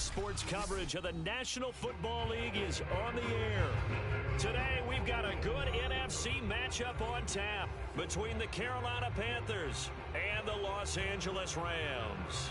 sports coverage of the National Football League is on the air. Today, we've got a good NFC matchup on tap between the Carolina Panthers and the Los Angeles Rams.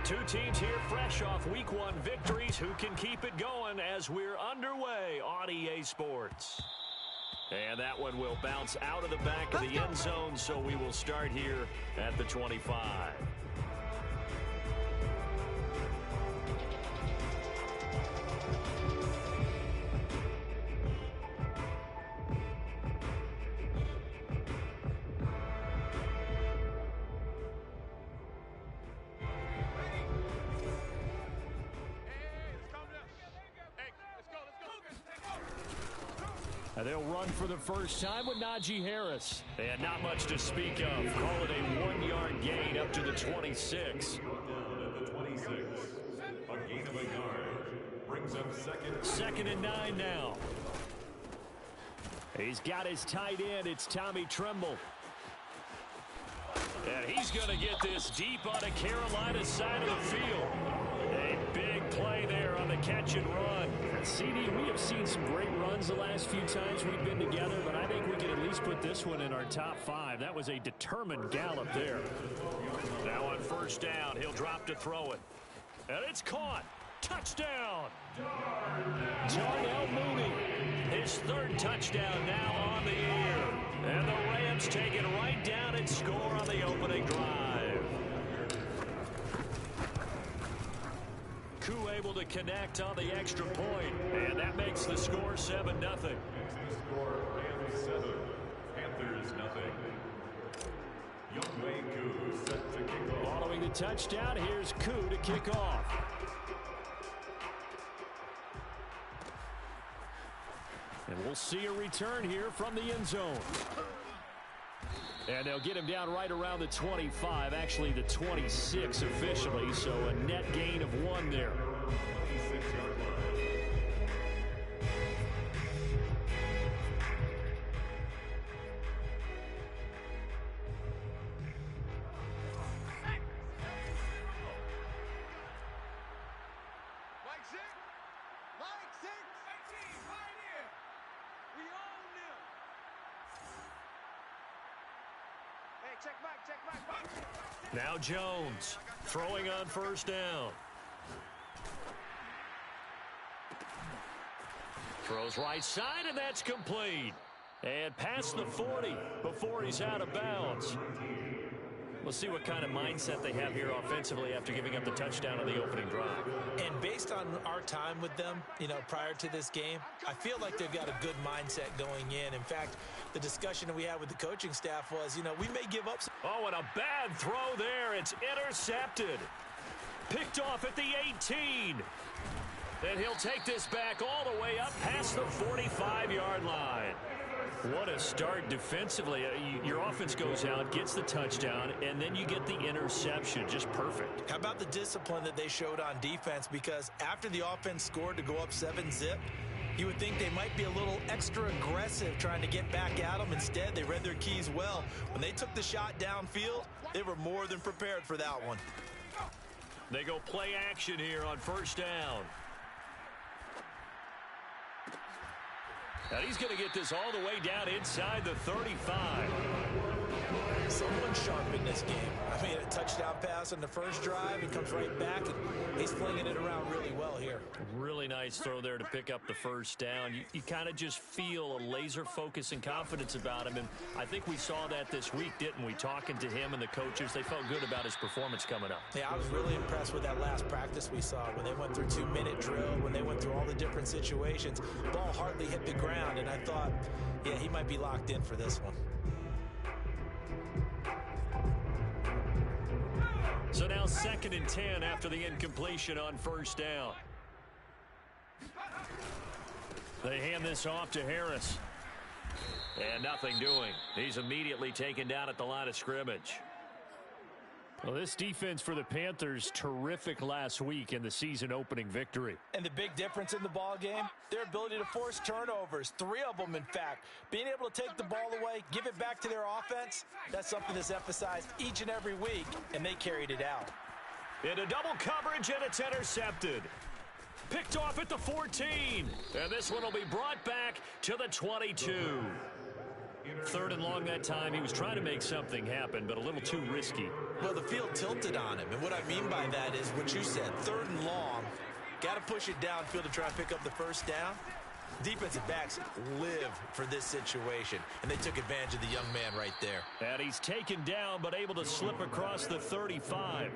Two teams here fresh off Week 1 victories. Who can keep it going as we're underway on EA Sports? And that one will bounce out of the back of the end zone, so we will start here at the 25. They'll run for the first time with Najee Harris. And not much to speak of. Call it a 1-yard gain up to the 26. A gain of a yard brings up second. Second and 9 now. He's got his tight end. It's Tommy Tremble. And he's going to get this deep on the Carolina side of the field. A big play there on the catch and run. CD, we have seen some great runs the last few times we've been together, but I think we can at least put this one in our top 5. That was a determined gallop there. Now on first down, he'll drop to throw it. And it's caught. Touchdown. Darnell Mooney. His third touchdown now on the year. And the Rams take it right down and score on the opening drive. Koo able to connect on the extra point, and that makes the score 7-0. Panthers nothing. Youngway Koo set to kick off. Following the touchdown, here's Koo to kick off. And we'll see a return here from the end zone. And they'll get him down right around the 25, actually the 26 officially, so a net gain of 1 there. 26-yard line. Now Jones throwing on first down. Throws right side, and that's complete. And past the 40 before he's out of bounds. We'll see what kind of mindset they have here offensively after giving up the touchdown on the opening drive. And based on our time with them, prior to this game, I feel like they've got a good mindset going in. In fact, the discussion that we had with the coaching staff was, we may give up. Oh, and a bad throw there. It's intercepted. Picked off at the 18. And he'll take this back all the way up past the 45-yard line. What a start defensively. Your offense goes out, gets the touchdown, and then you get the interception. Just perfect. How about the discipline that they showed on defense? Because after the offense scored to go up 7-zip, you would think they might be a little extra aggressive trying to get back at them. Instead, they read their keys well. When they took the shot downfield, they were more than prepared for that one. They go play action here on first down. And he's going to get this all the way down inside the 35. Someone sharp in this game. I mean, a touchdown pass on the first drive. He comes right back, and he's flinging it around really well here. Really nice throw there to pick up the first down. You kind of just feel a laser focus and confidence about him, and I think we saw that this week, didn't we? Talking to him and the coaches, they felt good about his performance coming up. Yeah, I was really impressed with that last practice we saw when they went through 2-minute drill, when they went through all the different situations. Ball hardly hit the ground, and I thought, yeah, he might be locked in for this one. So now 2nd and 10 after the incompletion on first down. They hand this off to Harris. And nothing doing. He's immediately taken down at the line of scrimmage. Well, this defense for the Panthers, terrific last week in the season-opening victory. And the big difference in the ball game, their ability to force turnovers, 3 of them, in fact. Being able to take the ball away, give it back to their offense, that's something that's emphasized each and every week, and they carried it out. Into double coverage, and it's intercepted. Picked off at the 14, and this one will be brought back to the 22. 3rd and long that time. He was trying to make something happen, but a little too risky. Well, the field tilted on him, and what I mean by that is what you said, 3rd and long. Got to push it downfield to try and pick up the first down. Defensive backs live for this situation, and they took advantage of the young man right there. And he's taken down, but able to slip across the 35.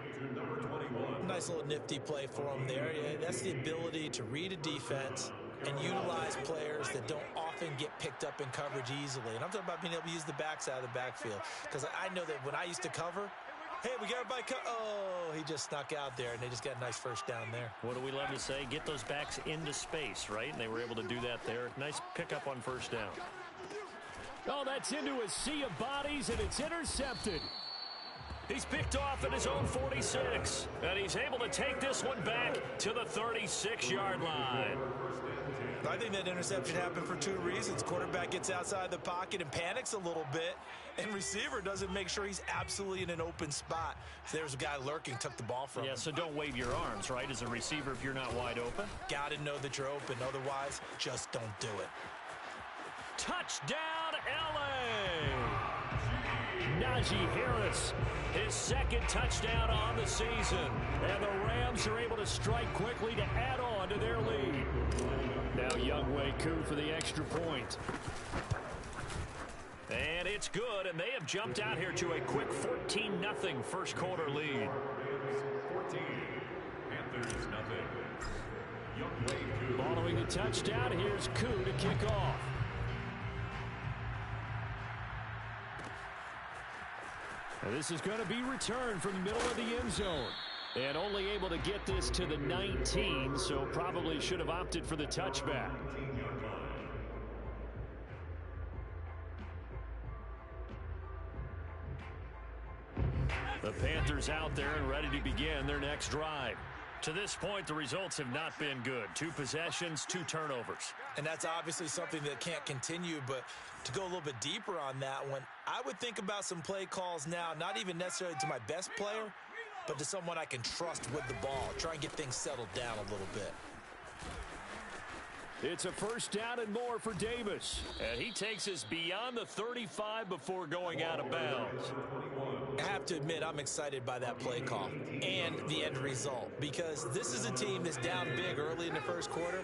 Nice little nifty play for him there. Yeah, that's the ability to read a defense and utilize players that don't often get picked up in coverage easily. And I'm talking about being able to use the backside of the backfield. Because I know that when I used to cover, hey, we got everybody oh, he just snuck out there, and they just got a nice first down there. What do we love to say? Get those backs into space, right? And they were able to do that there. Nice pickup on first down. Oh, that's into a sea of bodies, and it's intercepted. He's picked off at his own 46, and he's able to take this one back to the 36-yard line. I think that interception happened for 2 reasons. Quarterback gets outside the pocket and panics a little bit, and receiver doesn't make sure he's absolutely in an open spot. So there's a guy lurking, took the ball from him. Yeah, so don't wave your arms, right, as a receiver if you're not wide open. Got to know that you're open. Otherwise, just don't do it. Touchdown, L.A. Najee Harris, his 2nd touchdown on the season. And the Rams are able to strike quickly to add on to their lead. Now Younghoe Koo for the extra point. And it's good, and they have jumped out here to a quick 14-0 first quarter lead. 14, Panthers nothing. Younghoe Koo. Following the touchdown, here's Koo to kick off. Now this is going to be returned from the middle of the end zone. And only able to get this to the 19, so probably should have opted for the touchback. The Panthers out there and ready to begin their next drive. To this point, the results have not been good. 2 possessions, 2 turnovers. And that's obviously something that can't continue, but to go a little bit deeper on that one, I would think about some play calls now, not even necessarily to my best player, but to someone I can trust with the ball. Try and get things settled down a little bit. It's a first down and more for Davis. And he takes us beyond the 35 before going out of bounds. I have to admit, I'm excited by that play call and the end result, because this is a team that's down big early in the first quarter,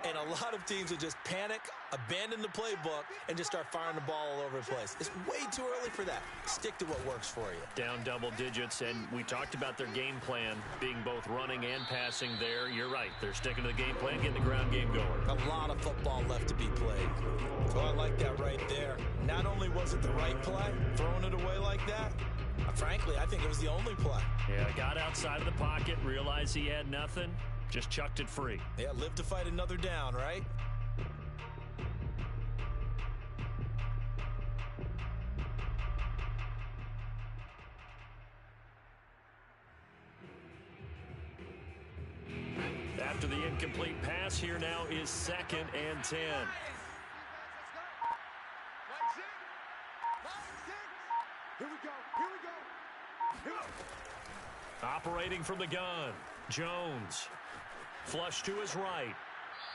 and a lot of teams will just panic, abandon the playbook, and just start firing the ball all over the place. It's way too early for that. Stick to what works for you. Down double digits, and we talked about their game plan being both running and passing there. You're right. They're sticking to the game plan, getting the ground game going. A lot of football left to be played. Oh, I like that right there. Not only was it the right play, throwing it away like that, frankly, I think it was the only play. Yeah, got outside of the pocket, realized he had nothing, just chucked it free. Yeah, live to fight another down, right? After the incomplete pass, here now is 2nd and 10. Operating from the gun, Jones. Flush to his right.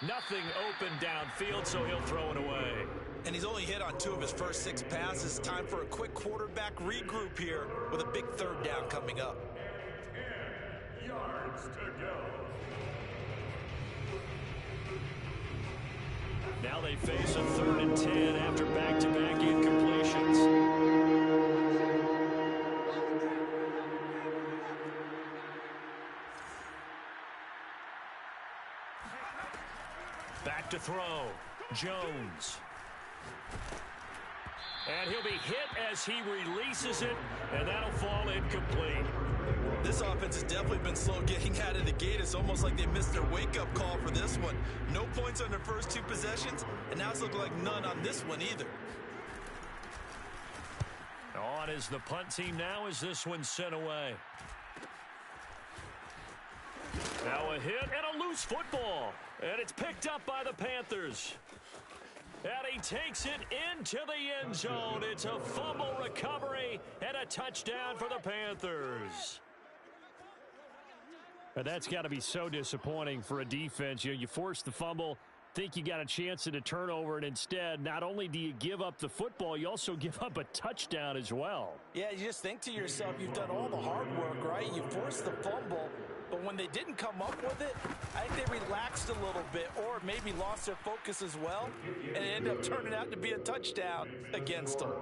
Nothing open downfield, so he'll throw it away. And he's only hit on 2 of his first 6 passes. Time for a quick quarterback regroup here with a big 3rd down coming up. 10 yards to go. Now they face a 3rd and 10 after back-to-back incompletions. Back to throw. Jones. And he'll be hit as he releases it, and that'll fall incomplete. This offense has definitely been slow getting out of the gate. It's almost like they missed their wake-up call for this one. No points on their first 2 possessions, and now it's looking like none on this one either. On on is the punt team now as this one's sent away. Now a hit and a loose football. And it's picked up by the Panthers. And he takes it into the end zone. It's a fumble recovery and a touchdown for the Panthers. And that's got to be so disappointing for a defense. You force the fumble, think you got a chance at a turnover, and instead, not only do you give up the football, you also give up a touchdown as well. Yeah, you just think to yourself, you've done all the hard work, right? You forced the fumble, but when they didn't come up with it, I think they relaxed a little bit or maybe lost their focus as well, and it ended up turning out to be a touchdown against them.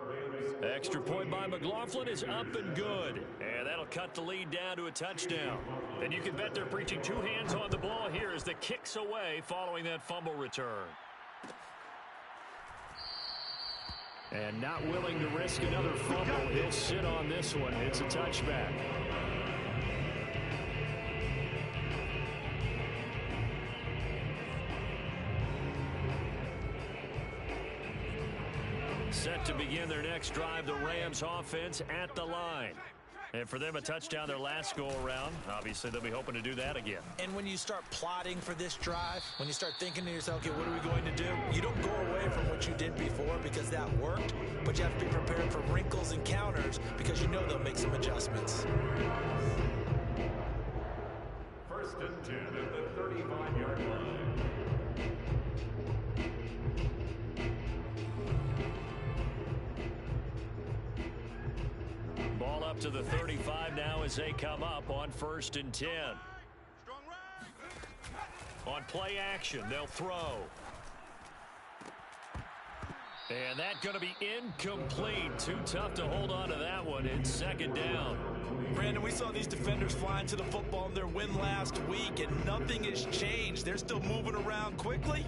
Extra point by McLaughlin is up and good. And that'll cut the lead down to a touchdown. And you can bet they're preaching two hands on the ball here as the kick's away following that fumble return. And not willing to risk another fumble. He'll sit on this one. It's a touchback. Set to begin their next drive, the Rams offense at the line. And for them, a touchdown their last go-around. Obviously, they'll be hoping to do that again. And when you start plotting for this drive, when you start thinking to yourself, okay, what are we going to do? You don't go away from what you did before because that worked, but you have to be prepared for wrinkles and counters because you know they'll make some adjustments. First and 10 at the 35-yard line. Ball up to the 35 now as they come up on 1st and 10. On play action, they'll throw. And that's going to be incomplete. Too tough to hold on to that one. It's 2nd down. Brandon, we saw these defenders flying to the football in their win last week, and nothing has changed. They're still moving around quickly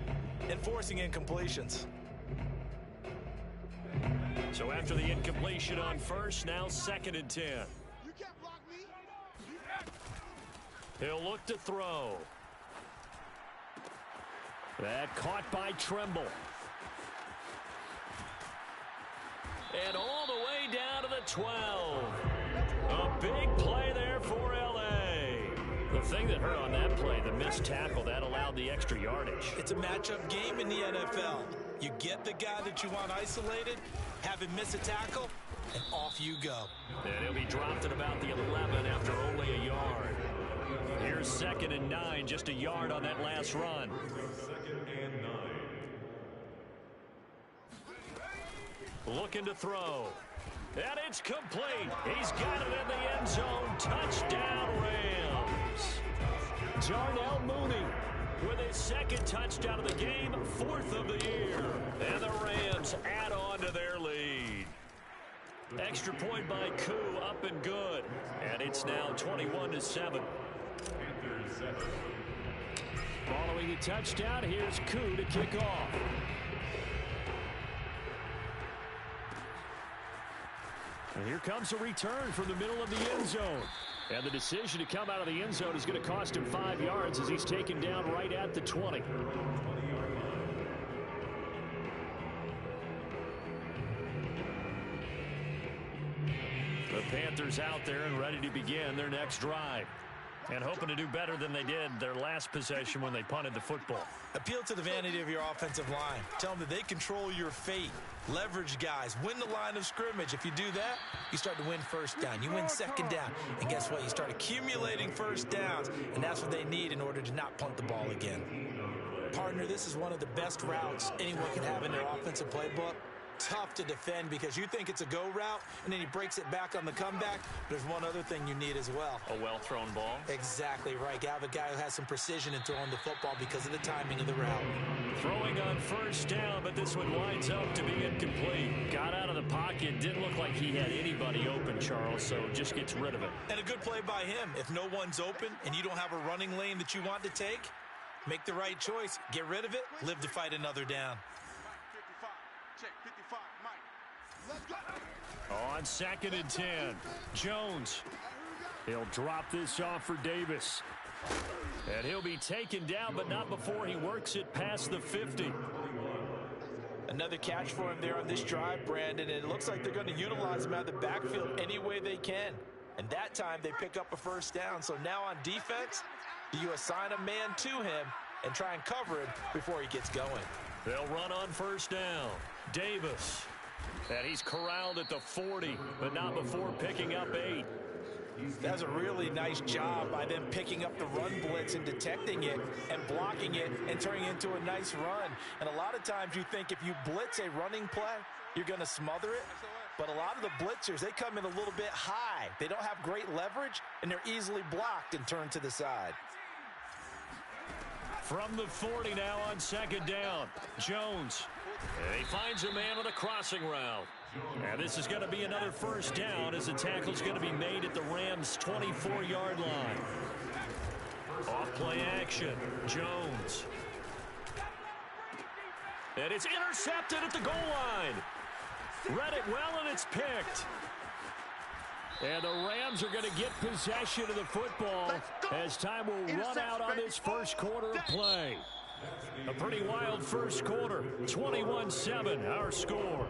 and forcing incompletions. So after the incompletion on 1st, now 2nd and 10. He'll look to throw. That caught by Tremble. And all the way down to the 12. A big play there for L.A. The thing that hurt on that play, the missed tackle, that allowed the extra yardage. It's a matchup game in the NFL. You get the guy that you want isolated, have him miss a tackle, and off you go. And he'll be dropped at about the 11 after only a yard. Here's 2nd and 9, just a yard on that last run. 2nd and 9. Looking to throw. And it's complete. He's got it in the end zone. Touchdown, Rams. Darnell Mooney with his 2nd touchdown of the game, 4th of the year. And the Rams add on to their lead. Extra point by Koo, up and good. And it's now 21-7. Panthers 7. Following the touchdown, here's Koo to kick off. And here comes a return from the middle of the end zone. And the decision to come out of the end zone is going to cost him 5 yards as he's taken down right at the 20. The Panthers out there and ready to begin their next drive. And hoping to do better than they did their last possession when they punted the football. Appeal to the vanity of your offensive line. Tell them that they control your fate. Leverage guys. Win the line of scrimmage. If you do that, you start to win 1st down. You win 2nd down. And guess what? You start accumulating 1st downs. And that's what they need in order to not punt the ball again. Partner, this is one of the best routes anyone can have in their offensive playbook. Tough to defend because you think it's a go route, and then he breaks it back on the comeback. There's one other thing you need as well. A well-thrown ball. Exactly right. You have a guy who has some precision in throwing the football because of the timing of the route. Throwing on 1st down, but this one winds up to be incomplete. Got out of the pocket. Didn't look like he had anybody open, Charles, so just gets rid of it. And a good play by him. If no one's open and you don't have a running lane that you want to take, make the right choice. Get rid of it. Live to fight another down. On 2nd and 10, Jones. He'll drop this off for Davis. And he'll be taken down, but not before he works it past the 50. Another catch for him there on this drive, Brandon, and it looks like they're going to utilize him out of the backfield any way they can. And that time they pick up a first down. So now on defense, do you assign a man to him and try and cover him before he gets going? They'll run on first down. Davis. And he's corralled at the 40, but not before picking up 8. That's a really nice job by them picking up the run blitz and detecting it and blocking it and turning it into a nice run. And a lot of times you think if you blitz a running play, you're going to smother it. But a lot of the blitzers, they come in a little bit high. They don't have great leverage, and they're easily blocked and turned to the side. From the 40 now on second down, Jones. And he finds a man on a crossing route. And this is going to be another first down as the tackle's going to be made at the Rams' 24-yard line. Off-play action, Jones. And it's intercepted at the goal line. Read it well, and it's picked. And the Rams are going to get possession of the football as time will run out on this first quarter of play. A pretty wild first quarter. 21-7, our score.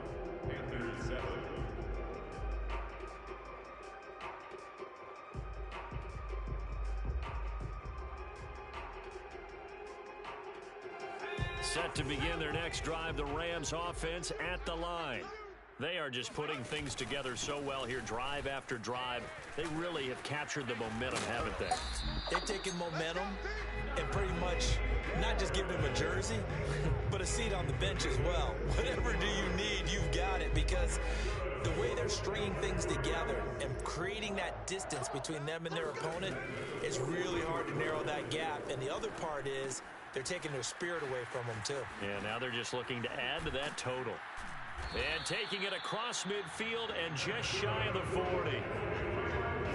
Set to begin their next drive, the Rams offense at the line. They are just putting things together so well here, drive after drive. They really have captured the momentum, haven't they? They've taken momentum and pretty much not just given him a jersey, but a seat on the bench as well. Whatever do you need, you've got it, because the way they're stringing things together and creating that distance between them and their opponent, it's really hard to narrow that gap. And the other part is they're taking their spirit away from them, too. Yeah, now they're just looking to add to that total. And taking it across midfield and just shy of the 40.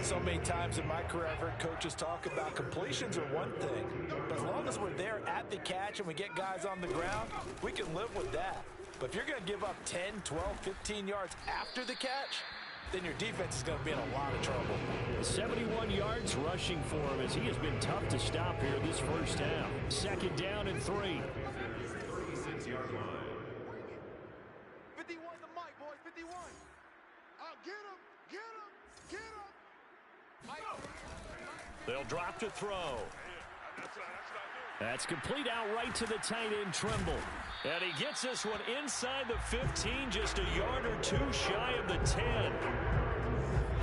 So many times in my career, I've heard coaches talk about completions are one thing. But as long as we're there at the catch and we get guys on the ground, we can live with that. But if you're going to give up 10, 12, 15 yards after the catch, then your defense is going to be in a lot of trouble. 71 yards rushing for him as he has been tough to stop here this first down. Second down and 3. 36-yard line. 51 the mic, boys, 51. Get him, get him, get him. They'll drop to throw. That's complete out right to the tight end, Trimble. And he gets this one inside the 15, just a yard or two shy of the 10.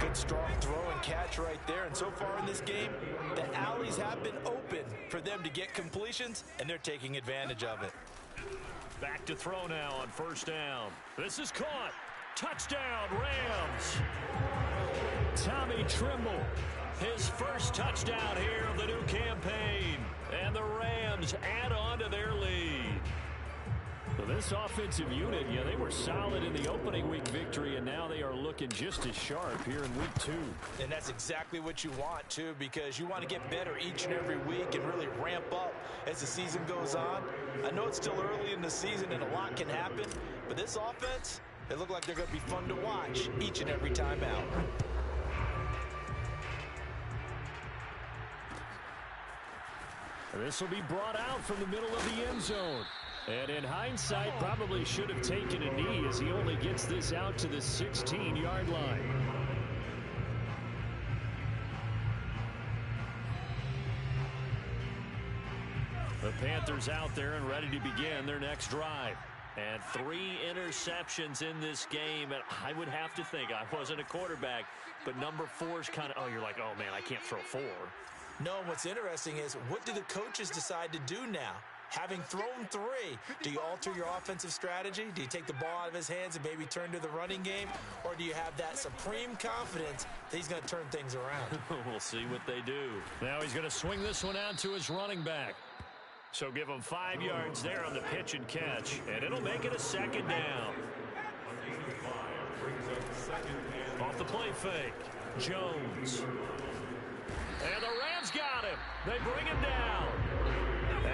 Good strong throw and catch right there. And so far in this game, the alleys have been open for them to get completions, and they're taking advantage of it. Back to throw now on first down. This is caught. Touchdown, Rams. Tommy Trimble, his first touchdown here of the new campaign. And the Rams add on to their lead. Well, this offensive unit, yeah, they were solid in the opening week victory, and now they are looking just as sharp here in week 2. And that's exactly what you want, too, because you want to get better each and every week and really ramp up as the season goes on. I know it's still early in the season and a lot can happen, but this offense, they look like they're going to be fun to watch each and every time out. This will be brought out from the middle of the end zone. And in hindsight, probably should have taken a knee as he only gets this out to the 16-yard line. The Panthers out there and ready to begin their next drive. And 3 interceptions in this game. And I would have to think, I wasn't a quarterback, but number 4 is kind of, oh, you're like, oh, man, I can't throw 4. No, what's interesting is, what do the coaches decide to do now? Having thrown 3, do you alter your offensive strategy? Do you take the ball out of his hands and maybe turn to the running game? Or do you have that supreme confidence that he's going to turn things around? We'll see what they do. Now he's going to swing this one out to his running back. So give him 5 yards there on the pitch and catch, and it'll make it a second down. Off the play fake, Jones. And the Rams got him. They bring him down.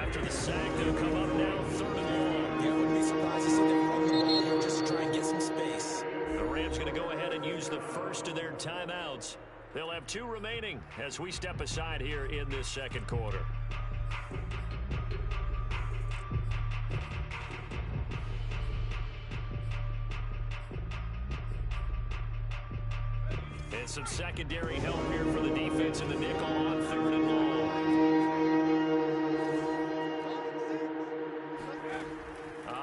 After the sack, they'll come up now 3rd and long. Yeah, I wouldn't be surprised to see them run the ball here just to try and get some space. The Rams going to go ahead and use the first of their timeouts. They'll have 2 remaining as we step aside here in this second quarter. And some secondary help here for the defense in the nickel on 3rd and long.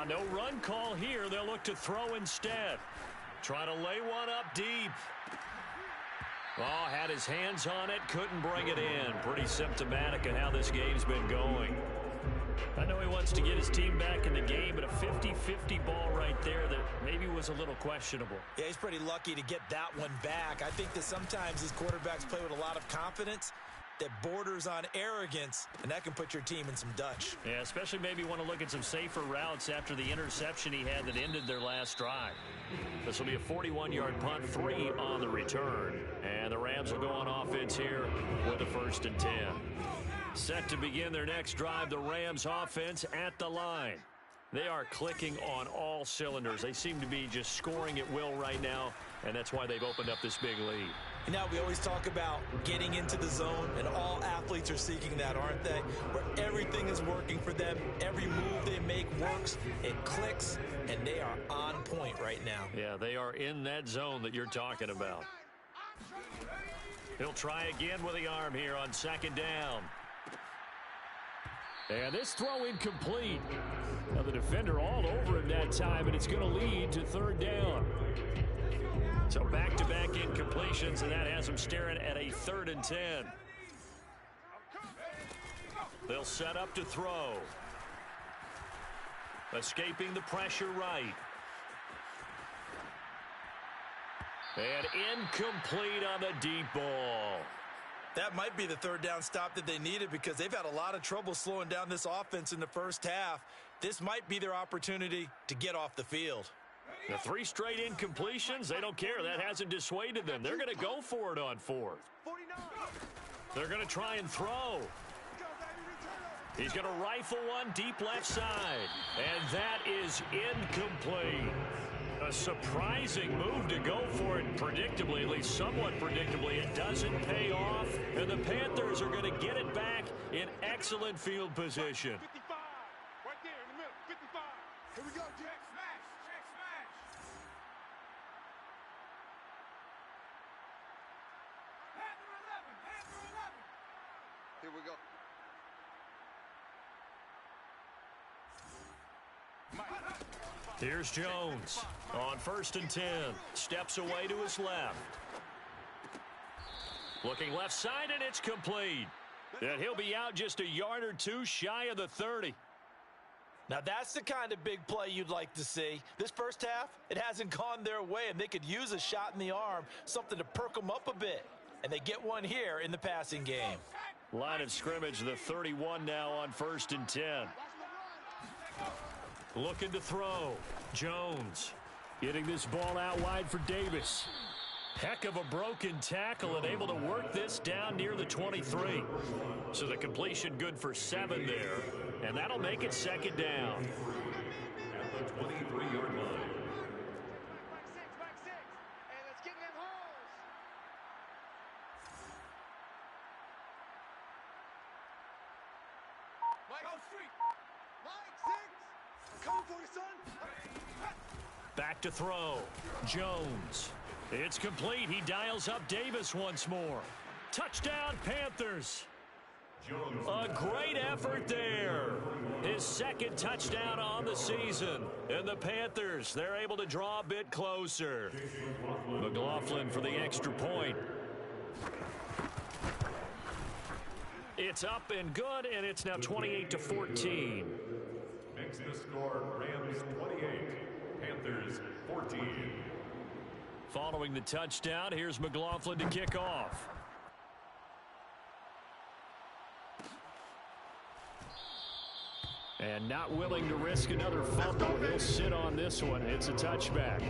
No run call here. They'll look to throw instead. Trying to lay one up deep. Oh, had his hands on it, couldn't bring it in. Pretty symptomatic of how this game's been going. I know he wants to get his team back in the game, but a 50-50 ball right there that maybe was a little questionable. Yeah, he's pretty lucky to get that one back. I think that sometimes these quarterbacks play with a lot of confidence that borders on arrogance, and that can put your team in some Dutch. Yeah, especially maybe want to look at some safer routes after the interception he had that ended their last drive. This will be a 41-yard punt, 3 on the return. And the Rams will go on offense here with a 1st and 10. Set to begin their next drive, the Rams offense at the line. They are clicking on all cylinders. They seem to be just scoring at will right now, and that's why they've opened up this big lead. And now we always talk about getting into the zone, and all athletes are seeking that, aren't they? Where everything is working for them, every move they make works, it clicks, and they are on point right now. Yeah, they are in that zone that you're talking about. He'll try again with the arm here on 2nd down. And this throw incomplete. Now the defender all over him that time, and it's going to lead to 3rd down. So back-to-back incompletions, and that has them staring at a 3rd and 10. They'll set up to throw. Escaping the pressure right. And incomplete on the deep ball. That might be the 3rd down stop that they needed because they've had a lot of trouble slowing down this offense in the first half. This might be their opportunity to get off the field. The 3 straight incompletions, they don't care. That hasn't dissuaded them. They're going to go for it on 4th. They're going to try and throw. He's going to rifle one deep left side. And that is incomplete. A surprising move to go for it predictably, at least somewhat predictably. It doesn't pay off, and the Panthers are going to get it back in excellent field position. 55, right there in the middle, 55. Here we go, Jack. Smash, Jack, smash. Panther 11, Panther 11. Here we go. Here's Jones on 1st and 10. Steps away to his left. Looking left side, and it's complete. And he'll be out just a yard or 2 shy of the 30. Now that's the kind of big play you'd like to see. This first half, it hasn't gone their way, and they could use a shot in the arm, something to perk them up a bit. And they get one here in the passing game. Line of scrimmage, the 31 now on 1st and 10. Looking to throw. Jones getting this ball out wide for Davis. Heck of a broken tackle and able to work this down near the 23. So the completion good for 7 there. And that'll make it 2nd down. At the 23-yard line. Back 6, and let's get in them holes. Mike, go street. Mike, 6. Come for you, son. Back to throw. Jones. It's complete. He dials up Davis once more. Touchdown, Panthers. A great effort there. His 2nd touchdown on the season. And the Panthers, they're able to draw a bit closer. McLaughlin for the extra point. It's up and good, and it's now 28-14. Makes the score Rams 28, Panthers 14. Following the touchdown, here's McLaughlin to kick off. And not willing to risk another fumble. He'll sit on this one. It's a touchback.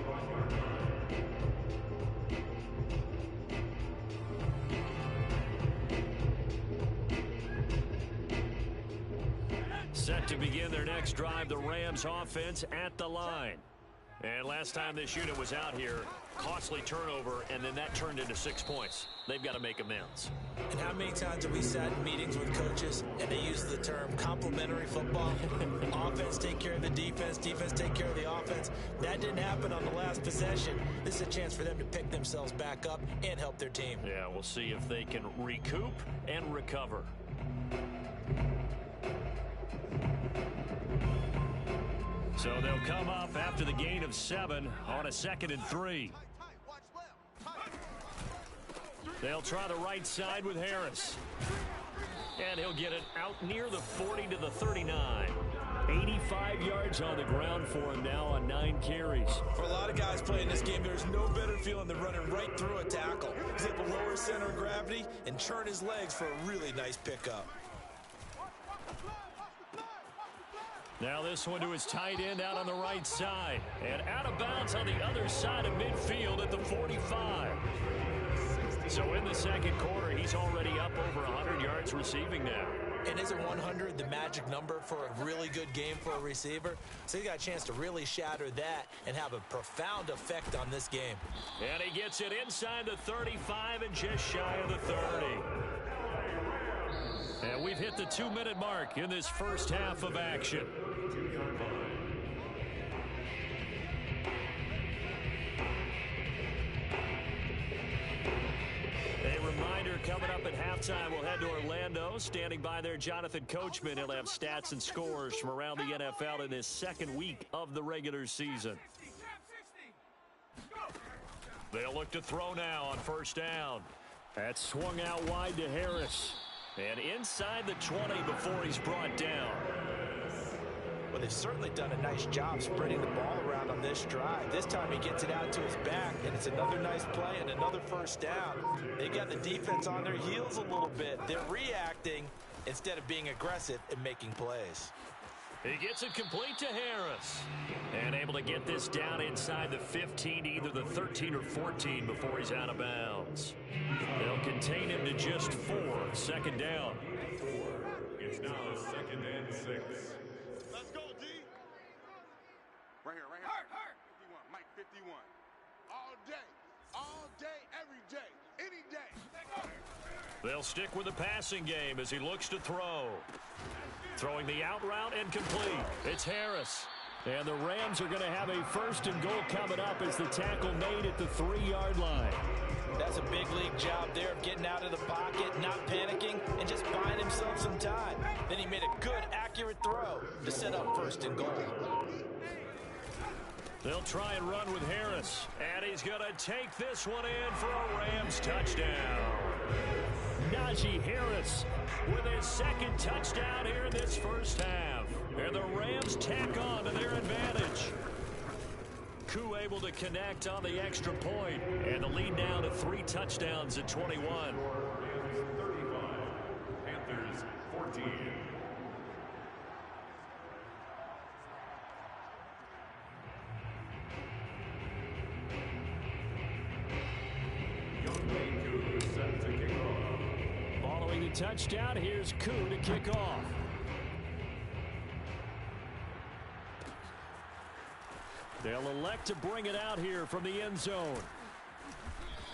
Set to begin their next drive, the Rams offense at the line. And last time this unit was out here, costly turnover, and then that turned into 6 points. They've got to make amends. And how many times have we sat in meetings with coaches and they use the term complementary football? Offense take care of the defense, defense take care of the offense. That didn't happen on the last possession. This is a chance for them to pick themselves back up and help their team. Yeah, we'll see if they can recoup and recover. So they'll come up after the gain of 7 on a 2nd and 3. They'll try the right side with Harris. And he'll get it out near the 40 to the 39. 85 yards on the ground for him now on 9 carries. For a lot of guys playing this game, there's no better feeling than running right through a tackle. He's able to lower his center of gravity and churn his legs for a really nice pickup. Now this one to his tight end out on the right side. And out of bounds on the other side of midfield at the 45. So in the second quarter, he's already up over 100 yards receiving now. And isn't 100 the magic number for a really good game for a receiver? So he got a chance to really shatter that and have a profound effect on this game. And he gets it inside the 35 and just shy of the 30. And we've hit the 2-minute mark in this first half of action. A reminder, coming up at halftime, we'll head to Orlando. Standing by there, Jonathan Coachman. He'll have stats and scores from around the NFL in this second week of the regular season. They'll look to throw now on first down. That's swung out wide to Harris. And inside the 20 before he's brought down. Well, they've certainly done a nice job spreading the ball around on this drive. This time he gets it out to his back, and it's another nice play and another first down. They got the defense on their heels a little bit. They're reacting instead of being aggressive and making plays. He gets it complete to Harris. And able to get this down inside the 15, either the 13 or 14 before he's out of bounds. They'll contain him to just 4. Second down. It's now 2nd and 6. Let's go, D. Right here, right here. 51, Mike 51. All day, every day, any day. They'll stick with the passing game as he looks to throw. Throwing the out route and complete. It's Harris. And the Rams are going to have a 1st and goal coming up as the tackle made at the 3-yard line. That's a big league job there of getting out of the pocket, not panicking, and just buying himself some time. Then he made a good, accurate throw to set up 1st and goal. They'll try and run with Harris. And he's going to take this one in for a Rams touchdown. Najee Harris with his 2nd touchdown here in this first half. And the Rams tack on to their advantage. Koo able to connect on the extra point. And the lead now to 3 touchdowns at 21. 35, Panthers 14. Set to kick off. Following the touchdown, here's Koo to kick off. They'll elect to bring it out here from the end zone.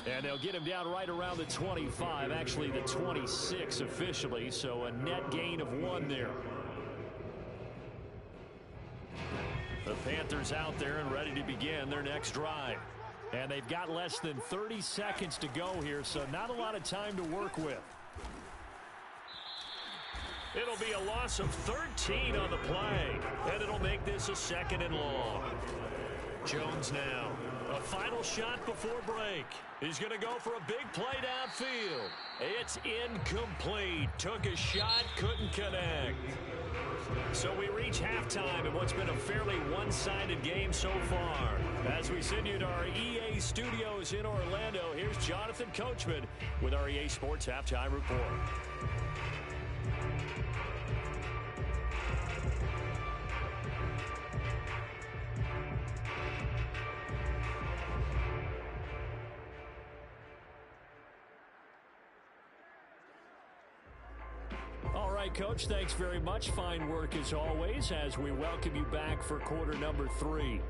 And they'll get him down right around the 25, actually the 26 officially, so a net gain of 1 there. The Panthers out there and ready to begin their next drive. And they've got less than 30 seconds to go here, so not a lot of time to work with. It'll be a loss of 13 on the play, and it'll make this a 2nd and long. Jones now. A final shot before break. He's going to go for a big play downfield. It's incomplete. Took a shot, couldn't connect. So we reach halftime in what's been a fairly one-sided game so far. As we send you to our EA studios in Orlando, here's Jonathan Coachman with our EA Sports Halftime Report. All right, Coach, thanks very much. Fine work as always as we welcome you back for quarter number 3.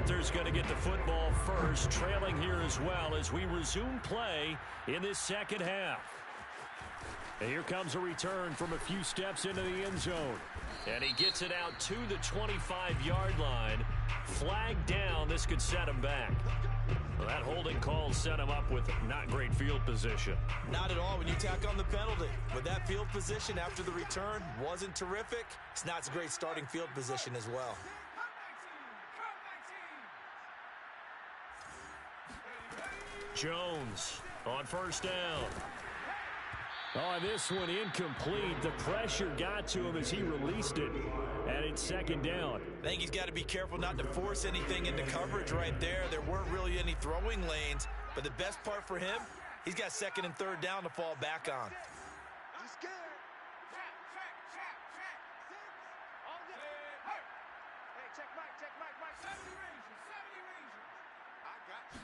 Panthers going to get the football first, trailing here as well as we resume play in this second half. And here comes a return from a few steps into the end zone. And he gets it out to the 25-yard line. Flag down. This could set him back. Well, that holding call set him up with not great field position. Not at all when you tack on the penalty. But that field position after the return wasn't terrific. It's not a great starting field position as well. Jones on first down. Oh, this one incomplete. The pressure got to him as he released it, and it's second down. I think he's got to be careful not to force anything into coverage right there. There weren't really any throwing lanes, but the best part for him, he's got second and third down to fall back on. You scared? Hey, check Mike. 70 ranges. I got you.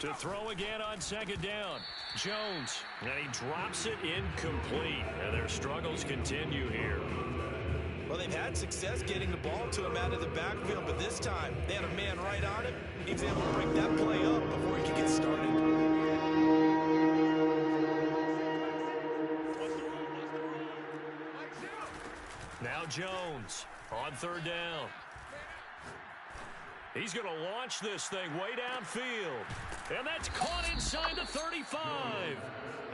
To throw again on second down. Jones, and he drops it incomplete. And their struggles continue here. Well, they've had success getting the ball to him out of the backfield, but this time they had a man right on him. He was able to break that play up before he could get started. Now Jones on third down. He's going to launch this thing way downfield. And that's caught inside the 35.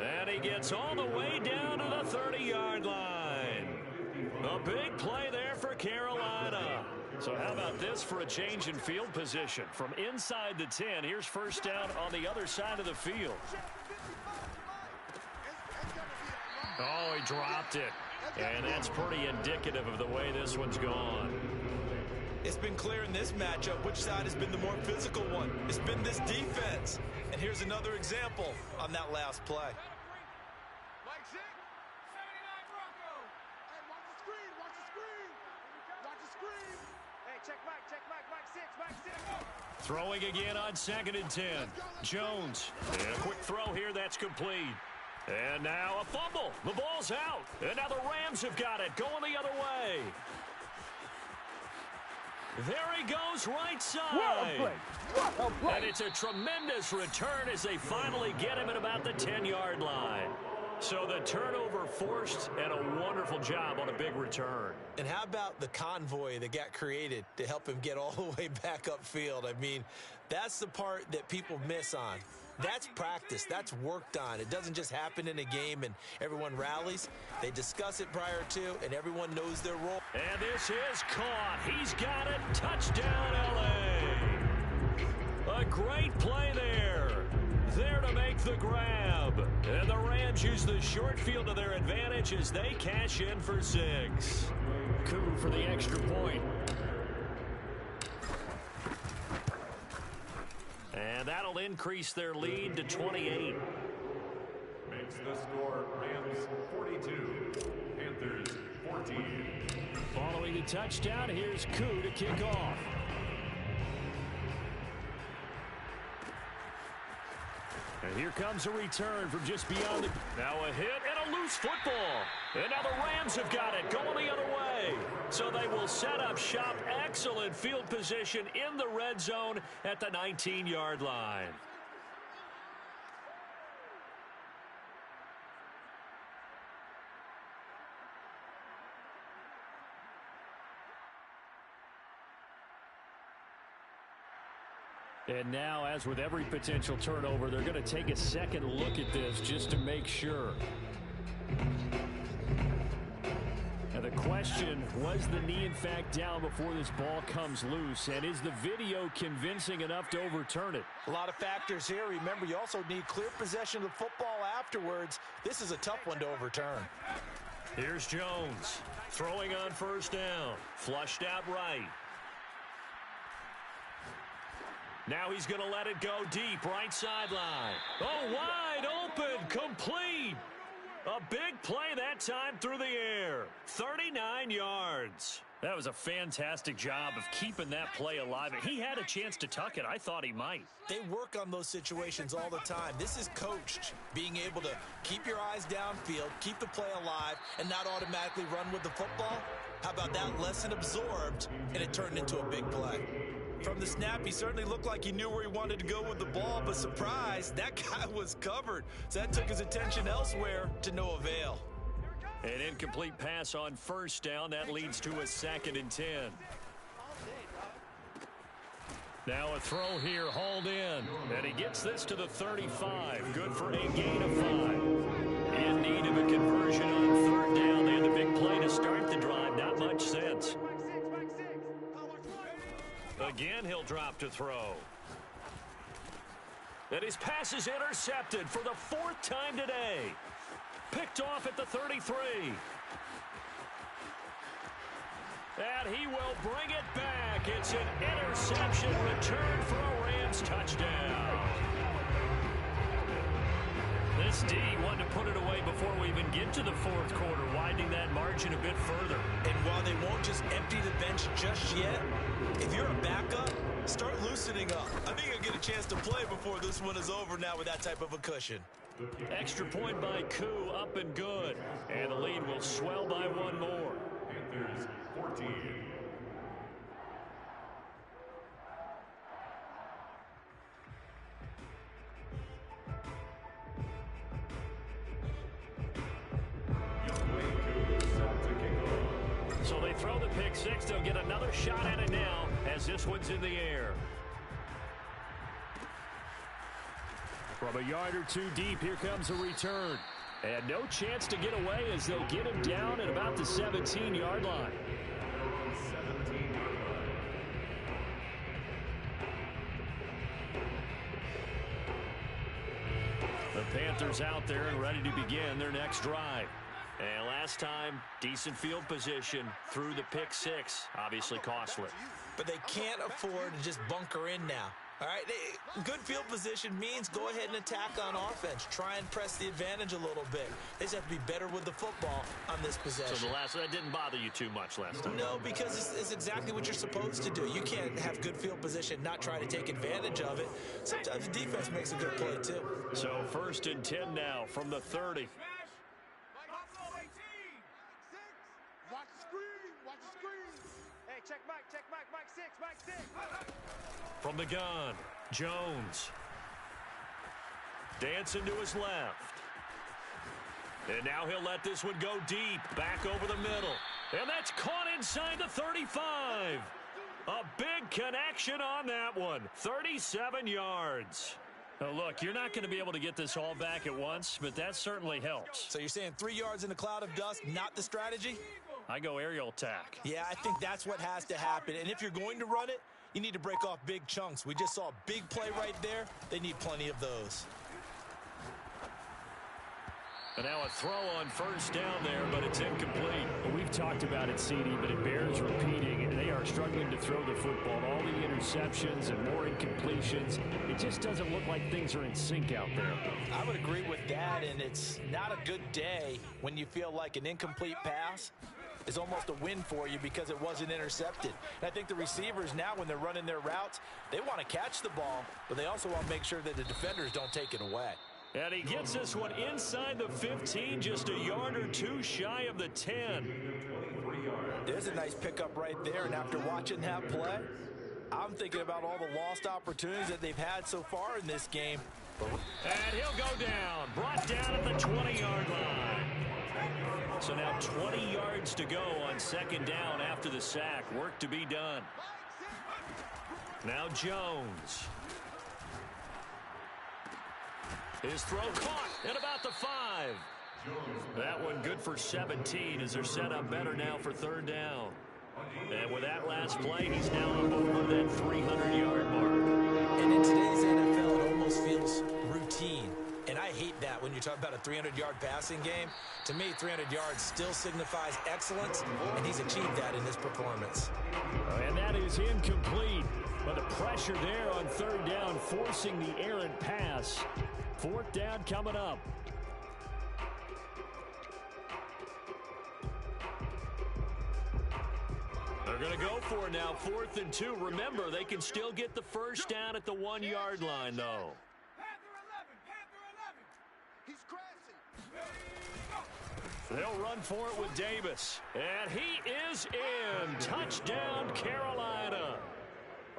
And he gets all the way down to the 30-yard line. A big play there for Carolina. So how about this for a change in field position? From inside the 10, here's first down on the other side of the field. Oh, he dropped it. And that's pretty indicative of the way this one's gone. It's been clear in this matchup which side has been the more physical one. It's been this defense. And here's another example on that last play. Mike 6. 79 Broncos. Hey, watch the screen. Watch the screen. Hey, check Mike. Mike 6. Throwing again on second and 10. Jones. And a quick throw here. That's complete. And now a fumble. The ball's out. And now the Rams have got it. Going the other way. There he goes, right side. And it's a tremendous return as they finally get him at about the 10-yard line. So the turnover forced, and a wonderful job on a big return. And how about the convoy that got created to help him get all the way back upfield? I mean, that's the part that people miss on. That's practice. That's worked on. It doesn't just happen in a game and everyone rallies. They discuss it prior to, and everyone knows their role. And this is caught. He's got it. Touchdown, L.A. A great play there. There to make the grab. And the Rams use the short field to their advantage as they cash in for 6. Coup for the extra point. And that'll increase their lead to 28. Makes the score Rams 42, Panthers 14. Following the touchdown, here's Coup to kick off. And here comes a return from just beyond the... Now a hit and a loose football. And now the Rams have got it going the other way. So they will set up shop. Excellent field position in the red zone at the 19-yard line. And now, as with every potential turnover, they're going to take a second look at this just to make sure. And the question, was the knee in fact down before this ball comes loose? And is the video convincing enough to overturn it? A lot of factors here. Remember, you also need clear possession of the football afterwards. This is a tough one to overturn. Here's Jones throwing on first down. Flushed out right. Now he's going to let it go deep, right sideline. Oh, wide open, complete. A big play that time through the air. 39 yards. That was a fantastic job of keeping that play alive. He had a chance to tuck it. I thought he might. They work on those situations all the time. This is coached, being able to keep your eyes downfield, keep the play alive, and not automatically run with the football. How about that lesson absorbed, and it turned into a big play? From the snap, he certainly looked like he knew where he wanted to go with the ball, but surprise, that guy was covered. So that took his attention elsewhere to no avail. An incomplete pass on first down. That leads to a 2nd and 10. Now a throw here, hauled in. And he gets this to the 35. Good for a gain of 5. In need of a conversion on 3rd down. They had the big play to start the drive. Not much sense. Again, he'll drop to throw. And his pass is intercepted for the 4th time today. Picked off at the 33. And he will bring it back. It's an interception return for a Rams touchdown. This D wanted to put it away before we even get to the 4th quarter, widening that margin a bit further. And while they won't just empty the bench just yet, if you're a backup, start loosening up. I think you'll get a chance to play before this one is over now with that type of a cushion. Extra point by Koo, up and good. And the lead will swell by 1 more. Panthers 14. So they throw the pick 6. They'll get another shot at it now as this one's in the air. From a yard or 2 deep, here comes a return. And no chance to get away as they'll get him down at about the 17-yard line. The Panthers out there and ready to begin their next drive. And last time, decent field position through the pick 6. Obviously costly. But they can't afford to just bunker in now. All right, good field position means go ahead and attack on offense. Try and press the advantage a little bit. They just have to be better with the football on this possession. So that didn't bother you too much last time? No, because it's exactly what you're supposed to do. You can't have good field position, not try to take advantage of it. Sometimes the defense makes a good play, too. So 1st and 10 now from the 30. Watch the screen. Watch the screen. Hey, check Mike. Check Mike. Mike 6. Mike 6. From the gun, Jones. Dancing to his left. And now he'll let this one go deep, back over the middle. And that's caught inside the 35. A big connection on that one. 37 yards. Now look, you're not going to be able to get this all back at once, but that certainly helps. So you're saying 3 yards in a cloud of dust, not the strategy? I go aerial attack. Yeah, I think that's what has to happen. And if you're going to run it, you need to break off big chunks. We just saw a big play right there. They need plenty of those. And now a throw on 1st down there, but it's incomplete. We've talked about it, CD, but it bears repeating. They are struggling to throw the football. All the interceptions and more incompletions. It just doesn't look like things are in sync out there. I would agree with that, and it's not a good day when you feel like an incomplete pass is almost a win for you because it wasn't intercepted. And I think the receivers now, when they're running their routes, they want to catch the ball, but they also want to make sure that the defenders don't take it away. And he gets this one inside the 15, just a yard or 2 shy of the 10. There's a nice pickup right there, and after watching that play, I'm thinking about all the lost opportunities that they've had so far in this game. And he'll go down, brought down at the 20-yard line. So now 20 yards to go on 2nd down after the sack. Work to be done. Now Jones. His throw caught at about the 5. That one good for 17 as they're set up better now for 3rd down. And with that last play, he's now up over that 300-yard mark. And in today's NFL, it almost feels routine. And I hate that when you talk about a 300-yard passing game. To me, 300 yards still signifies excellence, and he's achieved that in this performance. And that is incomplete. But the pressure there on 3rd down, forcing the errant pass. 4th down coming up. They're going to go for it now, 4th and 2. Remember, they can still get the 1st down at the 1-yard line, though. They'll run for it with Davis. And he is in. Touchdown, Carolina.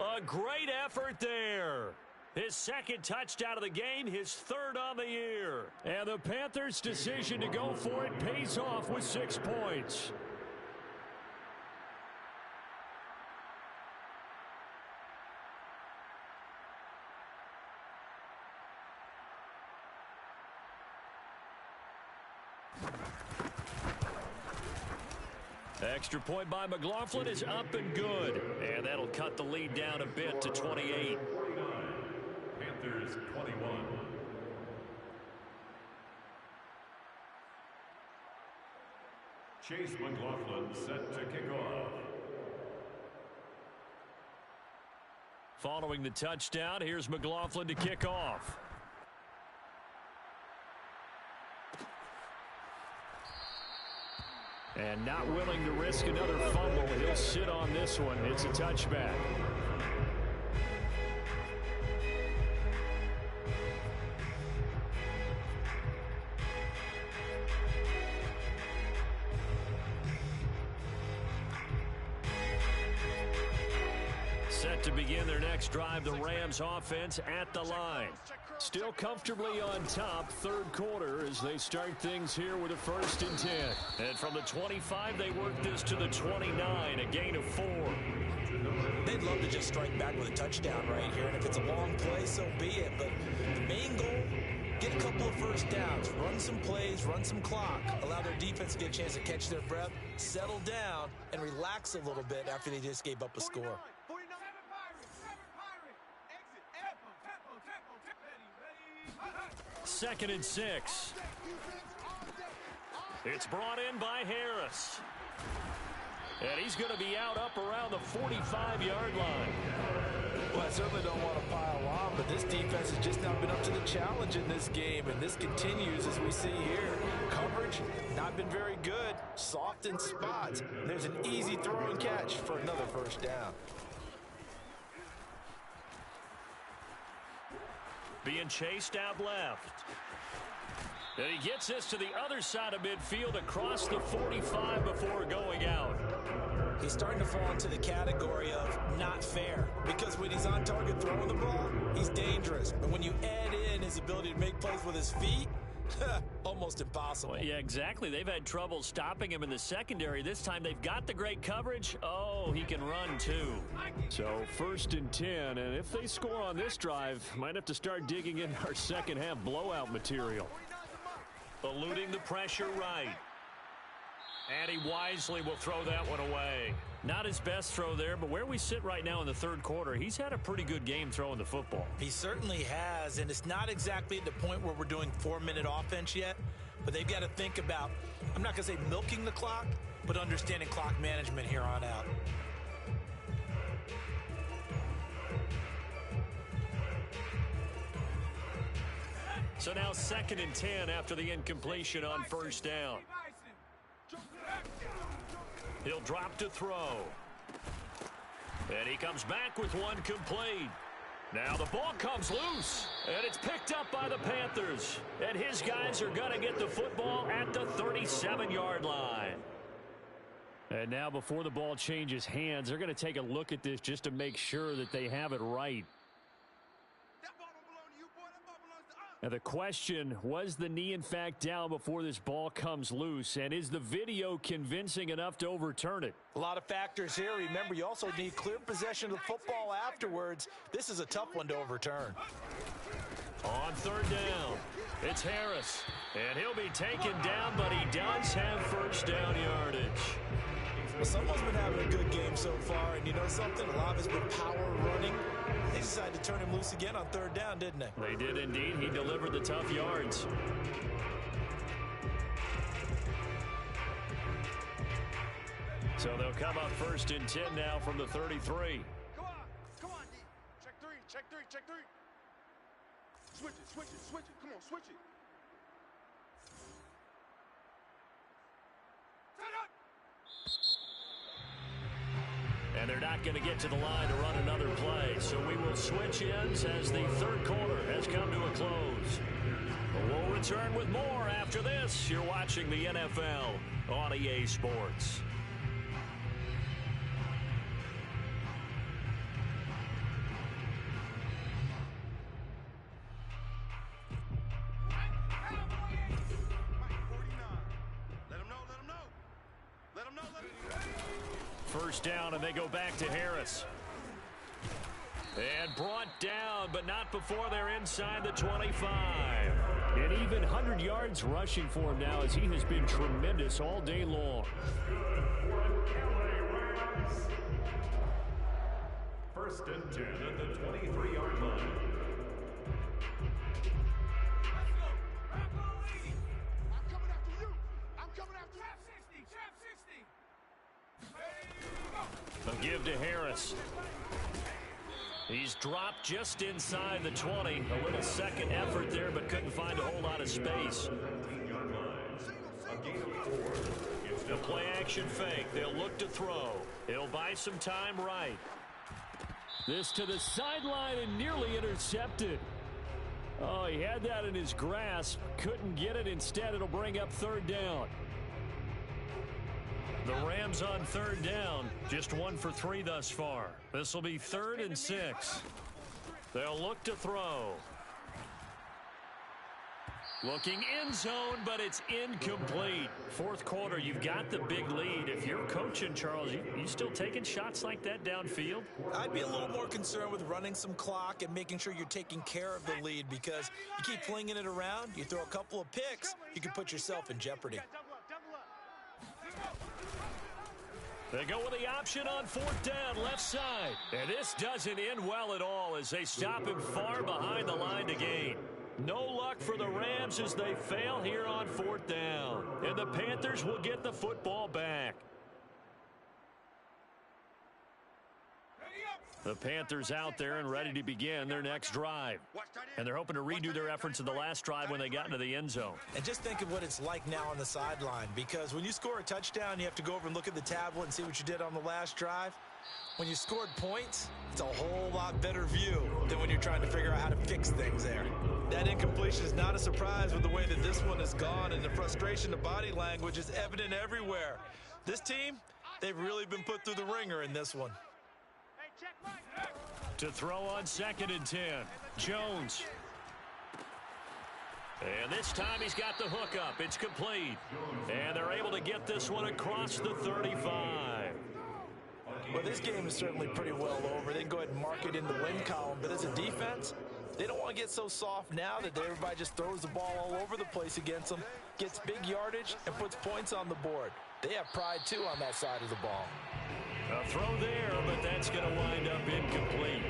A great effort there. His second touchdown of the game, his third on the year. And the Panthers' decision to go for it pays off with 6 points. Extra point by McLaughlin is up and good. And that'll cut the lead down a bit to 28. Panthers 21. Chase McLaughlin set to kick off. Following the touchdown, here's McLaughlin to kick off. And not willing to risk another fumble, he'll sit on this one. It's a touchback. Set to begin their next drive, the Rams offense at the line. Still comfortably on top, third quarter, as they start things here with a 1st and 10. And from the 25, they work this to the 29, a gain of 4. They'd love to just strike back with a touchdown right here, and if it's a long play, so be it. But the main goal, get a couple of first downs, run some plays, run some clock, allow their defense to get a chance to catch their breath, settle down, and relax a little bit after they just gave up a score. 2nd and 6. It's brought in by Harris. And he's going to be out up around the 45-yard line. Well, I certainly don't want to pile on, but this defense has just not been up to the challenge in this game, and this continues as we see here. Coverage, not been very good. Soft in spots. There's an easy throw and catch for another first down. Being chased out left. And he gets this to the other side of midfield across the 45 before going out. He's starting to fall into the category of not fair, because when he's on target throwing the ball, he's dangerous. But when you add in his ability to make plays with his feet, almost impossible. Well, yeah, exactly. They've had trouble stopping him in the secondary. This time they've got the great coverage. Oh, he can run too. So 1st and 10, and if they score on this drive, might have to start digging in our second half blowout material. Eluding the pressure right. And he wisely will throw that one away. Not his best throw there, but where we sit right now in the third quarter, he's had a pretty good game throwing the football. He certainly has, and it's not exactly at the point where we're doing 4-minute offense yet, but they've got to think about, I'm not going to say milking the clock, but understanding clock management here on out. So now 2nd and 10 after the incompletion on 1st down. He'll drop to throw. And he comes back with one complete. Now the ball comes loose, and it's picked up by the Panthers. And his guys are going to get the football at the 37-yard line. And now before the ball changes hands, they're going to take a look at this just to make sure that they have it right. Now the question, was the knee in fact down before this ball comes loose? And is the video convincing enough to overturn it? A lot of factors here. Remember, you also need clear possession of the football afterwards. This is a tough one to overturn. On 3rd down, it's Harris. And he'll be taken down, but he does have 1st down yardage. Well, someone's been having a good game so far, and you know something? A lot of it's been power running. They decided to turn him loose again on 3rd down, didn't they? They did indeed. He delivered the tough yards. So they'll come up 1st and 10 now from the 33. Come on, D. Check three. Switch it. Come on, switch it. And they're not going to get to the line to run another play. So we will switch ends as the third quarter has come to a close. We'll return with more after this. You're watching the NFL on EA Sports. First down, and they go back to Harris. And brought down, but not before they're inside the 25. And even 100 yards rushing for him now, as he has been tremendous all day long. First and 10 at the 23-yard line. A give to Harris. He's dropped just inside the 20. A little second effort there, but couldn't find a whole lot of space. The play action fake. They'll look to throw. He'll buy some time right. This to the sideline and nearly intercepted. Oh, he had that in his grasp. Couldn't get it. Instead, it'll bring up third down. The Rams on third down, just 1 for 3 thus far. This will be 3rd and 6. They'll look to throw. Looking end zone, but it's incomplete. Fourth quarter, you've got the big lead. If you're coaching, Charles, you still taking shots like that downfield? I'd be a little more concerned with running some clock and making sure you're taking care of the lead, because you keep flinging it around, you throw a couple of picks, you can put yourself in jeopardy. They go with the option on fourth down, left side. And this doesn't end well at all as they stop him far behind the line to gain. No luck for the Rams as they fail here on fourth down. And the Panthers will get the football back. The Panthers out there and ready to begin their next drive. And they're hoping to redo their efforts in the last drive when they got into the end zone. And just think of what it's like now on the sideline, because when you score a touchdown, you have to go over and look at the tablet and see what you did on the last drive. When you scored points, it's a whole lot better view than when you're trying to figure out how to fix things there. That incompletion is not a surprise with the way that this one has gone, and the frustration, the body language is evident everywhere. This team, they've really been put through the ringer in this one. To throw on 2nd and 10, Jones. And this time he's got the hook up. It's complete. And they're able to get this one across the 35. Well, this game is certainly pretty well over. They can go ahead and mark it in the win column. But as a defense, they don't want to get so soft now that everybody just throws the ball all over the place against them, gets big yardage, and puts points on the board. They have pride, too, on that side of the ball. A throw there, but that's going to wind up incomplete.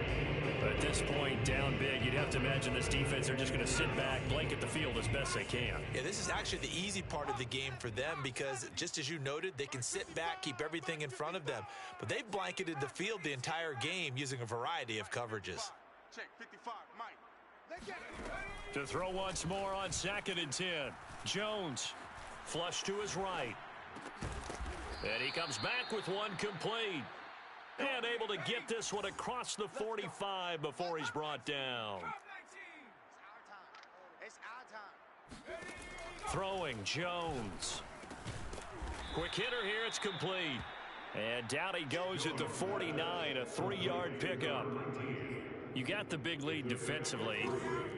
At this point, down big, you'd have to imagine this defense are just going to sit back, blanket the field as best they can. Yeah, this is actually the easy part of the game for them because, just as you noted, they can sit back, keep everything in front of them. But they've blanketed the field the entire game using a variety of coverages. Check 55, Mike. To throw once more on 2nd and 10. Jones, flush to his right. And he comes back with one complete. And able to get this one across the 45 before he's brought down. It's our time. Throwing Jones. Quick hitter here, it's complete. And down he goes at the 49, a 3-yard pickup. You got the big lead defensively.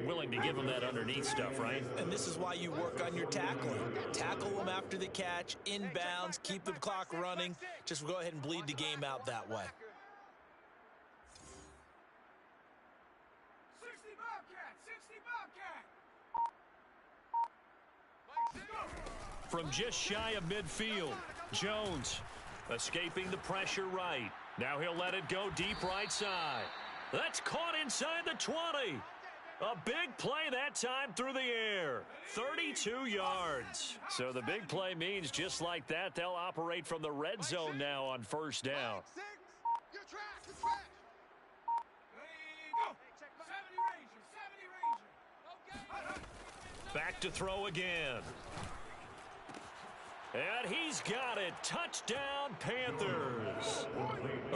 Willing to give them that underneath stuff, right? And this is why you work on your tackling. Tackle them after the catch, inbounds, keep the clock running. Just go ahead and bleed the game out that way. 60 Bobcat. From just shy of midfield, Jones escaping the pressure right. Now he'll let it go deep right side. That's caught inside the 20. A big play that time through the air. 32 yards. So the big play means just like that, they'll operate from the red zone now on first down. You're trash. You're trash. There you go. 70 Ranger. Okay. Back to throw again. And he's got it. Touchdown, Panthers.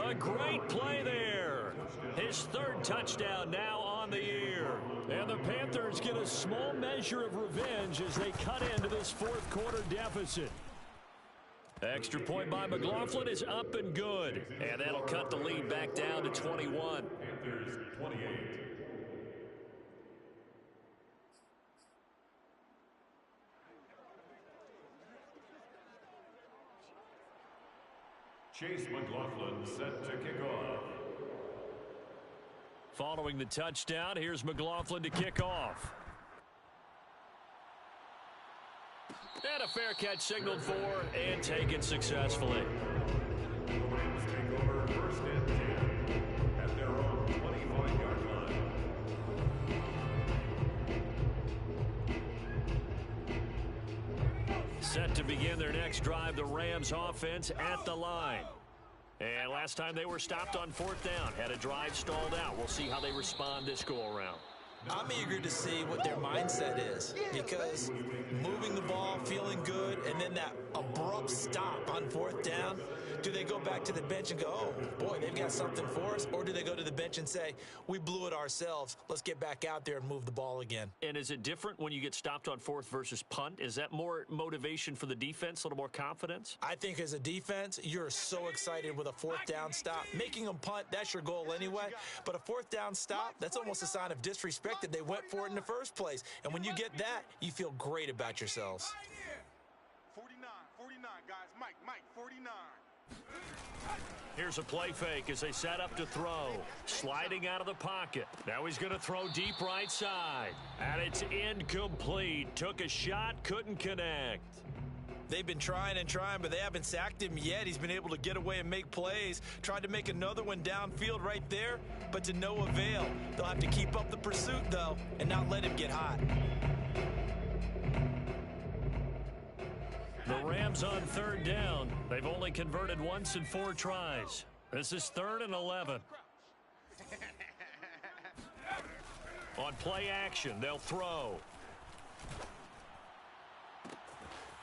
A great play there. His 3rd touchdown now on the year. And the Panthers get a small measure of revenge as they cut into this 4th quarter deficit. Extra point by McLaughlin is up and good. And that'll cut the lead back down to 21. Panthers 28. Chase McLaughlin set to kick off. Following the touchdown, here's McLaughlin to kick off. And a fair catch signaled for and taken successfully. The Rams take over first and 10 at their own 25-yard line. Set to begin their next drive, the Rams offense at the line. And last time they were stopped on fourth down, had a drive stalled out. We'll see how they respond this go-around. I'm eager to see what their mindset is, because moving the ball, feeling good, and then that abrupt stop on fourth down, do they go back to the bench and go, oh, boy, they've got something for us? Or do they go to the bench and say, we blew it ourselves, let's get back out there and move the ball again? And is it different when you get stopped on fourth versus punt? Is that more motivation for the defense, a little more confidence? I think as a defense, you're so excited with a fourth down stop. Making them punt, that's your goal anyway. But a fourth down stop, that's almost a sign of disrespect that they went for it in the first place. And when you get that, you feel great about yourselves. 49, guys. Mike, 49. Here's a play fake as they set up to throw. Sliding out of the pocket. Now he's going to throw deep right side. And it's incomplete. Took a shot, couldn't connect. They've been trying and trying, but they haven't sacked him yet. He's been able to get away and make plays. Tried to make another one downfield right there, but to no avail. They'll have to keep up the pursuit, though, and not let him get hot. The Rams on third down. They've only converted once in 4 tries. This is 3rd and 11. On play action, they'll throw.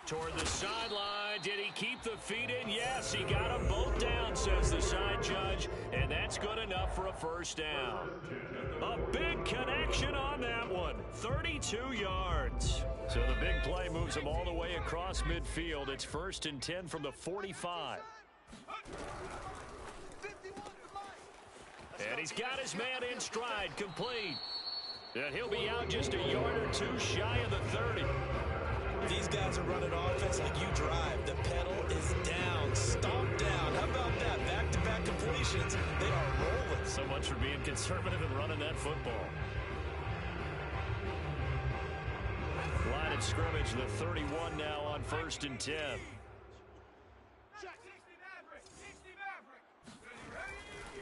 Toward the sideline. Did he keep the feet in? Yes, he got them both down, says the side judge. And that's good enough for a first down. A big connection on that one. 32 yards. So the big play moves him all the way across midfield. It's 1st and 10 from the 45. And he's got his man in stride, complete. And he'll be out just a yard or two shy of the 30. These guys are running offense like you drive. The pedal is down, stomped down. How about that? Back-to-back completions. They are rolling. So much for being conservative and running that football. Line of scrimmage, the 31 now on 1st and 10.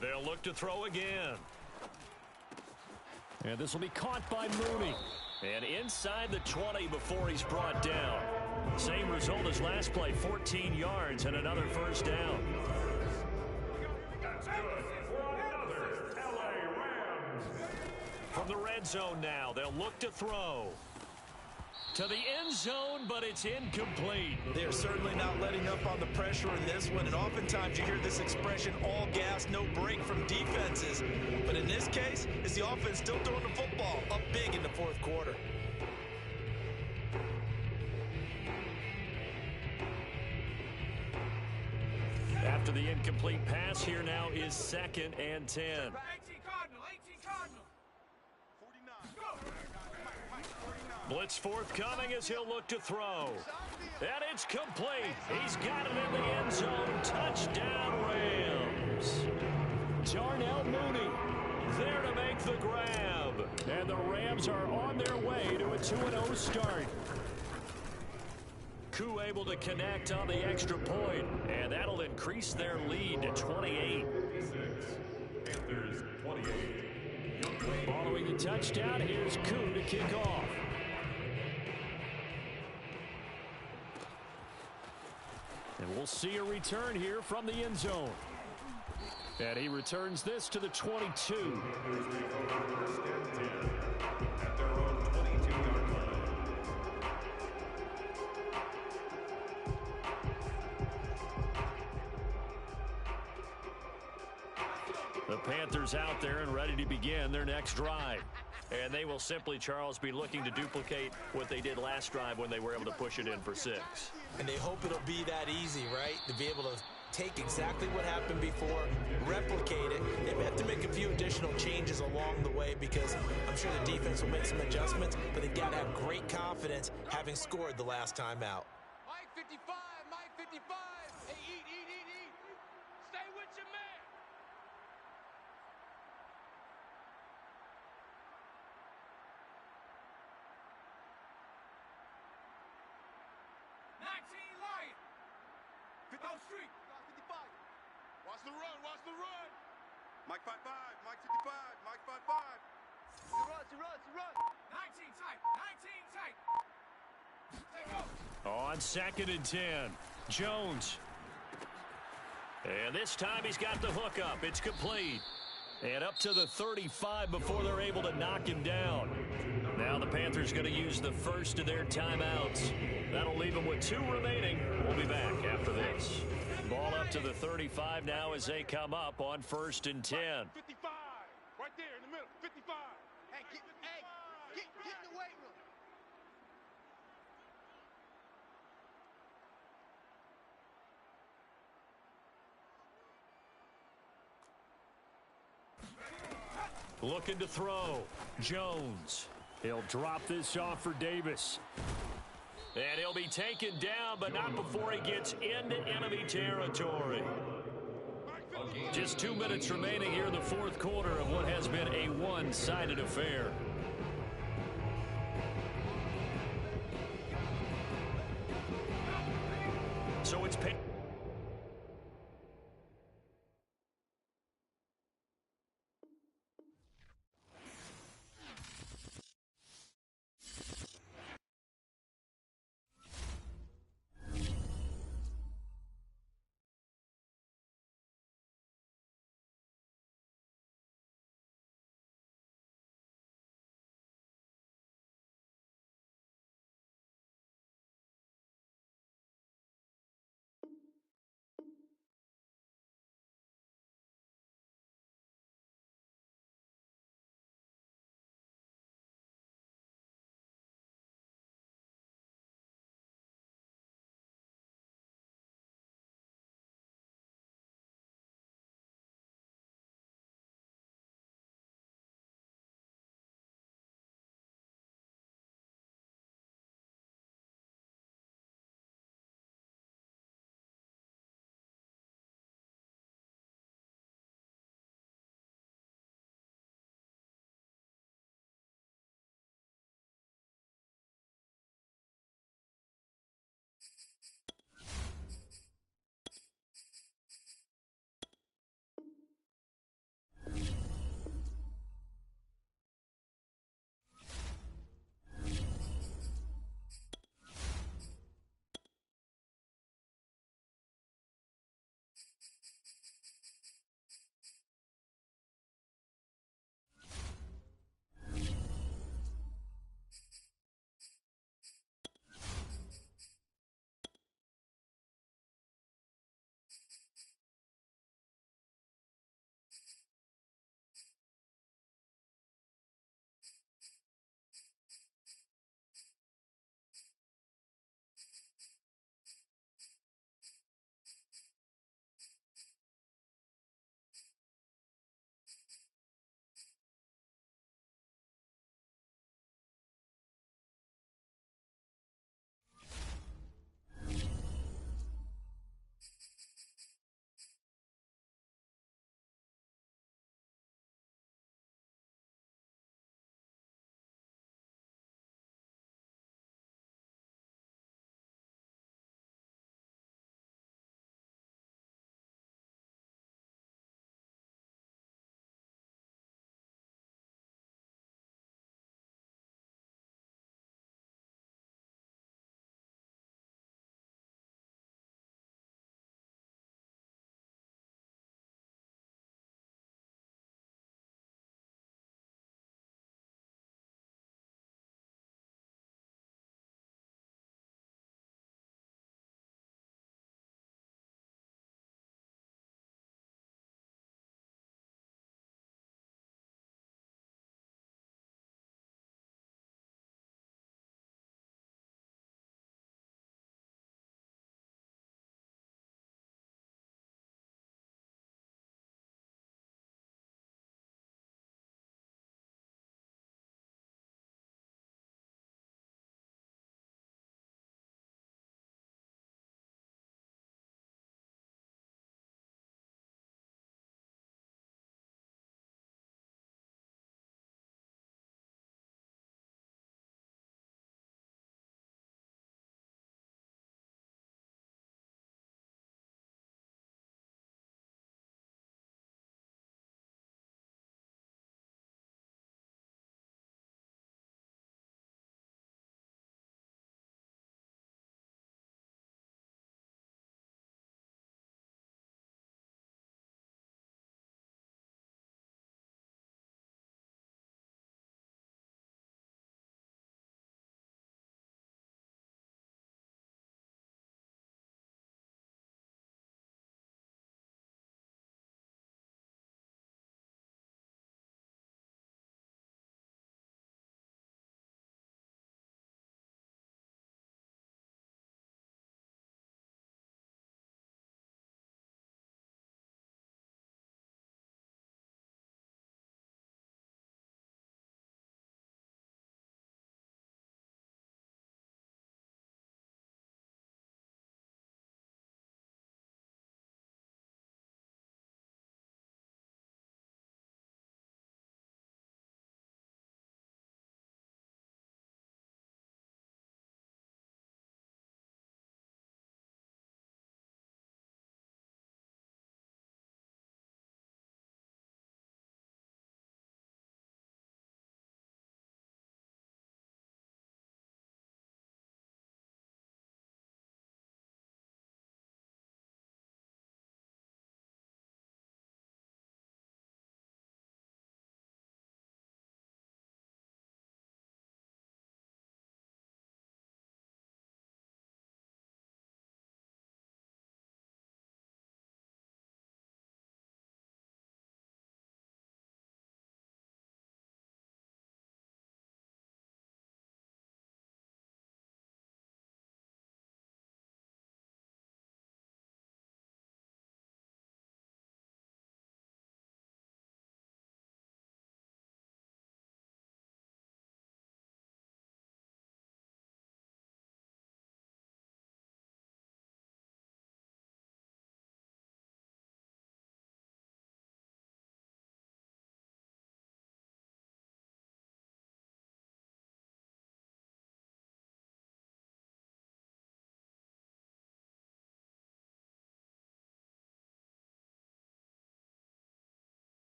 They'll look to throw again. And this will be caught by Mooney. And inside the 20 before he's brought down. Same result as last play, 14 yards and another first down. That's good for another LA Rams. From the red zone now, they'll look to throw. To the end zone, but it's incomplete. They're certainly not letting up on the pressure in this one, and oftentimes you hear this expression, all gas, no break from defenses. But in this case, it's the offense still throwing the football up big in the 4th quarter. After the incomplete pass, here now is 2nd and 10. 18 Cardinal. 49. Blitz forthcoming as he'll look to throw. And it's complete. He's got it in the end zone. Touchdown, Rams. Darnell Mooney there to make the grab. And the Rams are on their way to a 2-0 start. Koo able to connect on the extra point, and that'll increase their lead to 28. Panthers 28. Following the touchdown, here's Koo to kick off. And we'll see a return here from the end zone. And he returns this to the 22. First and 10 at their own 22-yard line. The Panthers out there and ready to begin their next drive. And they will simply, Charles, be looking to duplicate what they did last drive when they were able to push it in for 6. And they hope it'll be that easy, right? To be able to take exactly what happened before, replicate it. They may have to make a few additional changes along the way because I'm sure the defense will make some adjustments, but they've got to have great confidence having scored the last time out. Mike 55. Hey, eat. Watch the run, watch the run. Mike 5-5, Mike 55, Mike 5-5. He runs. 19 tight, 19 tight. Take go. On 2nd and 10, Jones. And this time he's got the hook up. It's complete. And up to the 35 before they're able to knock him down. Now the Panthers going to use the first of their timeouts. That'll leave them with 2 remaining. We'll be back after this. Ball up to the 35 now as they come up on 1st and 10. 55, right there in the middle, 55. Hey, get in the weight room. Looking to throw. Jones. He'll drop this off for Davis. And he'll be taken down, but not before he gets into enemy territory. Just 2 minutes remaining here in the 4th quarter of what has been a one-sided affair.